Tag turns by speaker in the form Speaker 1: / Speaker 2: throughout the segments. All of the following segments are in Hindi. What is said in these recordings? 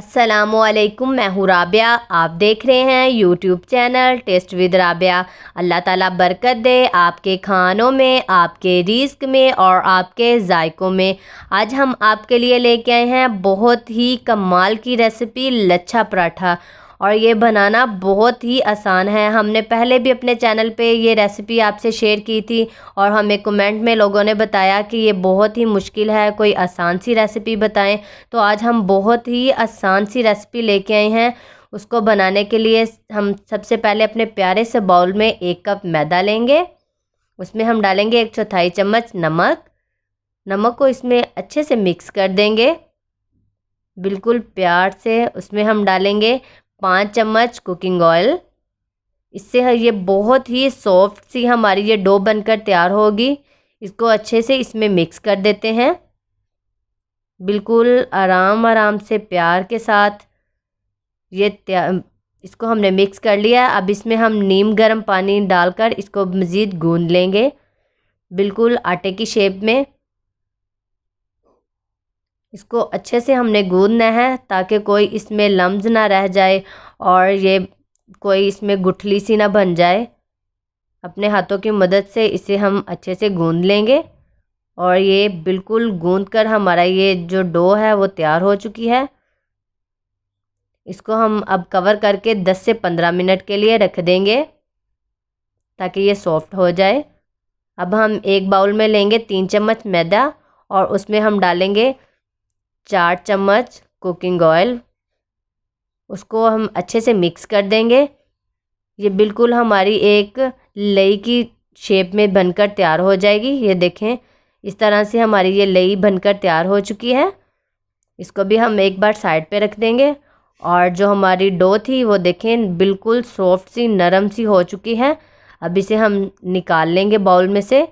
Speaker 1: अस्सलामुअलैकुम, मैं हूँ राबिया। आप देख रहे हैं YouTube channel taste with Rabia. Allah ताला बरकत दे आपके खानों में, आपके रिज़्क में और आपके जायकों में। आज हम आपके लिए लेके आए हैं बहुत ही कमाल की रेसिपी लच्छा पराठा, और ये बनाना बहुत ही आसान है। हमने पहले भी अपने चैनल पे ये रेसिपी आपसे शेयर की थी और हमें कमेंट में लोगों ने बताया कि ये बहुत ही मुश्किल है, कोई आसान सी रेसिपी बताएं। तो आज हम बहुत ही आसान सी रेसिपी लेके आए हैं। उसको बनाने के लिए हम सबसे पहले अपने प्यारे से बाउल में 1 कप मैदा लेंगे। उसमें हम डालेंगे 1/4 चम्मच नमक। नमक को इसमें अच्छे से मिक्स कर देंगे बिल्कुल प्यार से। उसमें हम डालेंगे 5 चम्मच कुकिंग ऑयल। इससे ये बहुत ही सॉफ्ट सी हमारी ये डो बनकर तैयार होगी। इसको अच्छे से इसमें मिक्स कर देते हैं बिल्कुल आराम आराम से प्यार के साथ। इसको हमने मिक्स कर लिया। अब इसमें हम नीम गर्म पानी डालकर इसको मज़ीद गूंद लेंगे बिल्कुल आटे की शेप में। इसको अच्छे से हमने गूंदना है ताकि कोई इसमें लम्स ना रह जाए और ये कोई इसमें गुठली सी ना बन जाए। अपने हाथों की मदद से इसे हम अच्छे से गूंद लेंगे और ये बिल्कुल गूंद कर हमारा ये जो डो है वो तैयार हो चुकी है। इसको हम अब कवर करके 10 से 15 मिनट के लिए रख देंगे ताकि ये सॉफ्ट हो जाए। अब हम एक बाउल में लेंगे 3 चम्मच मैदा और उसमें हम डालेंगे 4 चम्मच कुकिंग ऑयल। उसको हम अच्छे से मिक्स कर देंगे। ये बिल्कुल हमारी एक लई की शेप में बनकर तैयार हो जाएगी। ये देखें, इस तरह से हमारी ये लई बनकर तैयार हो चुकी है। इसको भी हम एक बार साइड पे रख देंगे। और जो हमारी डो थी वो देखें बिल्कुल सॉफ्ट सी नरम सी हो चुकी है। अब इसे हम निकाल लेंगे बाउल में से।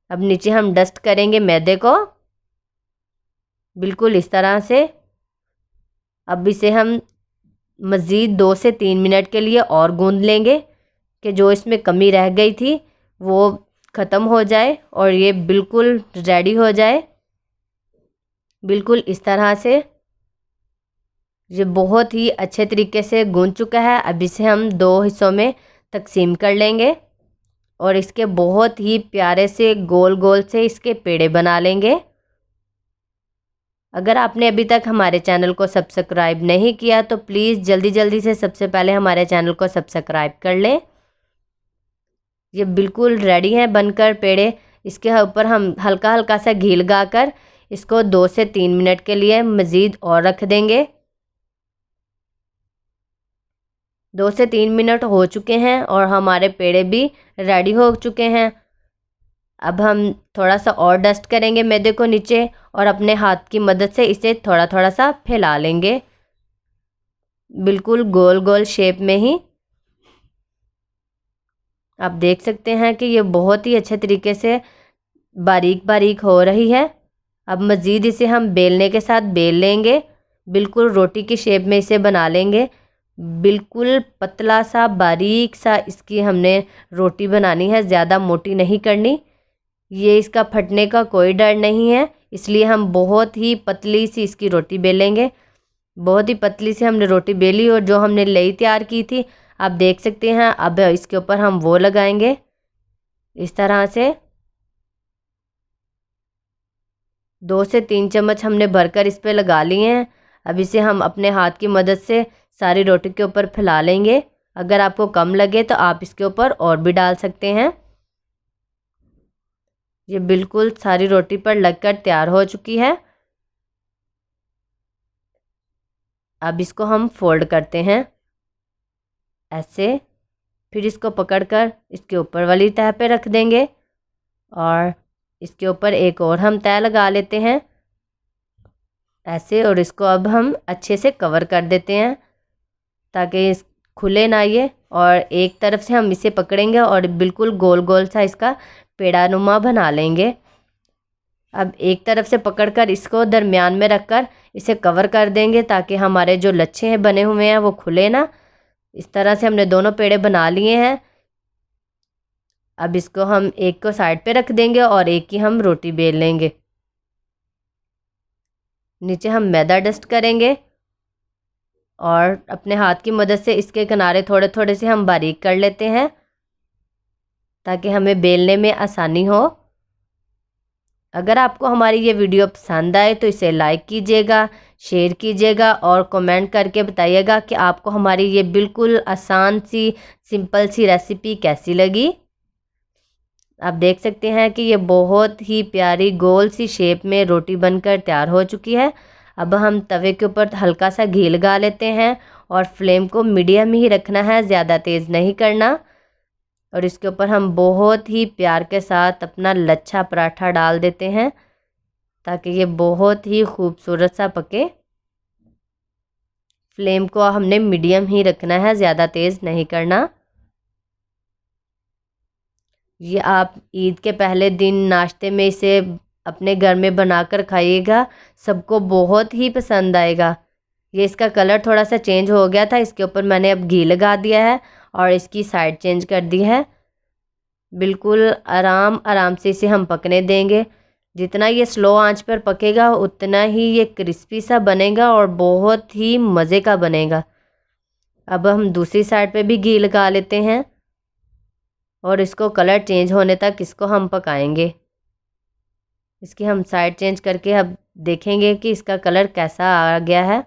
Speaker 1: अब नीचे हम डस्ट करेंगे मैदे को बिल्कुल इस तरह से। अब इसे हम मज़ीद 2 से 3 मिनट के लिए और गूंद लेंगे कि जो इसमें कमी रह गई थी वो ख़त्म हो जाए और ये बिल्कुल रेडी हो जाए बिल्कुल इस तरह से। ये बहुत ही अच्छे तरीके से गूंद चुका है। अब इसे हम 2 हिस्सों में तकसीम कर लेंगे और इसके बहुत ही प्यारे से गोल गोल से इसके पेड़े बना लेंगे। अगर आपने अभी तक हमारे चैनल को सब्सक्राइब नहीं किया तो प्लीज़ जल्दी जल्दी से सबसे पहले हमारे चैनल को सब्सक्राइब कर लें। ये बिल्कुल रेडी है बनकर पेड़े। इसके ऊपर हम हल्का हल्का सा घी लगाकर इसको 2 से 3 मिनट के लिए मज़ीद और रख देंगे। 2 से 3 मिनट हो चुके हैं और हमारे पेड़े भी रेडी हो चुके हैं। अब हम थोड़ा सा और डस्ट करेंगे मैदे को नीचे और अपने हाथ की मदद से इसे थोड़ा थोड़ा सा फैला लेंगे बिल्कुल गोल गोल शेप में ही। आप देख सकते हैं कि ये बहुत ही अच्छे तरीके से बारीक बारीक हो रही है। अब मज़ीद इसे हम बेलने के साथ बेल लेंगे बिल्कुल रोटी की शेप में इसे बना लेंगे। बिल्कुल पतला सा बारीक सा इसकी हमने रोटी बनानी है, ज़्यादा मोटी नहीं करनी। ये इसका फटने का कोई डर नहीं है, इसलिए हम बहुत ही पतली सी इसकी रोटी बेलेंगे। बहुत ही पतली सी हमने रोटी बेली और जो हमने लई तैयार की थी आप देख सकते हैं। अब इसके ऊपर हम वो लगाएंगे इस तरह से। 2 से 3 चम्मच हमने भरकर इस पे लगा लिए हैं। अब इसे हम अपने हाथ की मदद से सारी रोटी के ऊपर फैला लेंगे। अगर आपको कम लगे तो आप इसके ऊपर और भी डाल सकते हैं। ये बिल्कुल सारी रोटी पर लगकर तैयार हो चुकी है। अब इसको हम फोल्ड करते हैं ऐसे। फिर इसको पकड़कर इसके ऊपर वाली तह पे रख देंगे और इसके ऊपर एक और हम तह लगा लेते हैं ऐसे। और इसको अब हम अच्छे से कवर कर देते हैं ताकि इस खुले ना ये। और एक तरफ से हम इसे पकड़ेंगे और बिल्कुल गोल गोल सा इसका पेड़ा नुमा बना लेंगे। अब एक तरफ से पकड़कर इसको दरमियान में रखकर इसे कवर कर देंगे ताकि हमारे जो लच्छे हैं बने हुए हैं वो खुले ना। इस तरह से हमने दोनों पेड़े बना लिए हैं। अब इसको हम एक को साइड पे रख देंगे और एक की हम रोटी बेल लेंगे। नीचे हम मैदा डस्ट करेंगे और अपने हाथ की मदद से इसके किनारे थोड़े थोड़े से हम बारीक कर लेते हैं ताकि हमें बेलने में आसानी हो। अगर आपको हमारी ये वीडियो पसंद आए तो इसे लाइक कीजिएगा, शेयर कीजिएगा और कमेंट करके बताइएगा कि आपको हमारी ये बिल्कुल आसान सी सिंपल सी रेसिपी कैसी लगी। आप देख सकते हैं कि ये बहुत ही प्यारी गोल सी शेप में रोटी बनकर तैयार हो चुकी है। अब हम तवे के ऊपर हल्का सा घी लगा लेते हैं और फ्लेम को मीडियम ही रखना है, ज़्यादा तेज़ नहीं करना। और इसके ऊपर हम बहुत ही प्यार के साथ अपना लच्छा पराठा डाल देते हैं ताकि ये बहुत ही खूबसूरत सा पके। फ्लेम को हमने मीडियम ही रखना है, ज़्यादा तेज़ नहीं करना। ये आप ईद के पहले दिन नाश्ते में इसे अपने घर में बनाकर खाइएगा, सबको बहुत ही पसंद आएगा। ये इसका कलर थोड़ा सा चेंज हो गया था, इसके ऊपर मैंने अब घी लगा दिया है और इसकी साइड चेंज कर दी है। बिल्कुल आराम आराम से इसे हम पकने देंगे। जितना ये स्लो आंच पर पकेगा उतना ही ये क्रिस्पी सा बनेगा और बहुत ही मज़े का बनेगा। अब हम दूसरी साइड पे भी घी लगा लेते हैं और इसको कलर चेंज होने तक इसको हम पकाएंगे। इसकी हम साइड चेंज करके अब देखेंगे कि इसका कलर कैसा आ गया है।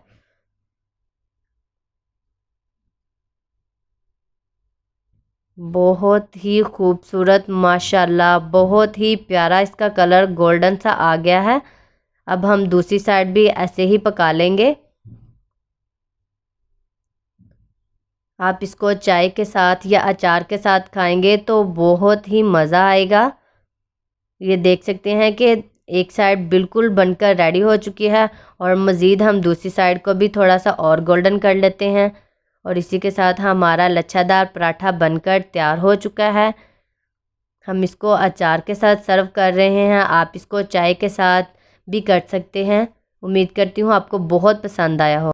Speaker 1: बहुत ही खूबसूरत माशाल्लाह, बहुत ही प्यारा इसका कलर गोल्डन सा आ गया है। अब हम दूसरी साइड भी ऐसे ही पका लेंगे। आप इसको चाय के साथ या अचार के साथ खाएंगे तो बहुत ही मज़ा आएगा। ये देख सकते हैं कि एक साइड बिल्कुल बनकर रेडी हो चुकी है और मज़ीद हम दूसरी साइड को भी थोड़ा सा और गोल्डन कर लेते हैं। और इसी के साथ हमारा लच्छादार पराठा बनकर तैयार हो चुका है। हम इसको अचार के साथ सर्व कर रहे हैं, आप इसको चाय के साथ भी कर सकते हैं। उम्मीद करती हूँ आपको बहुत पसंद आया हो।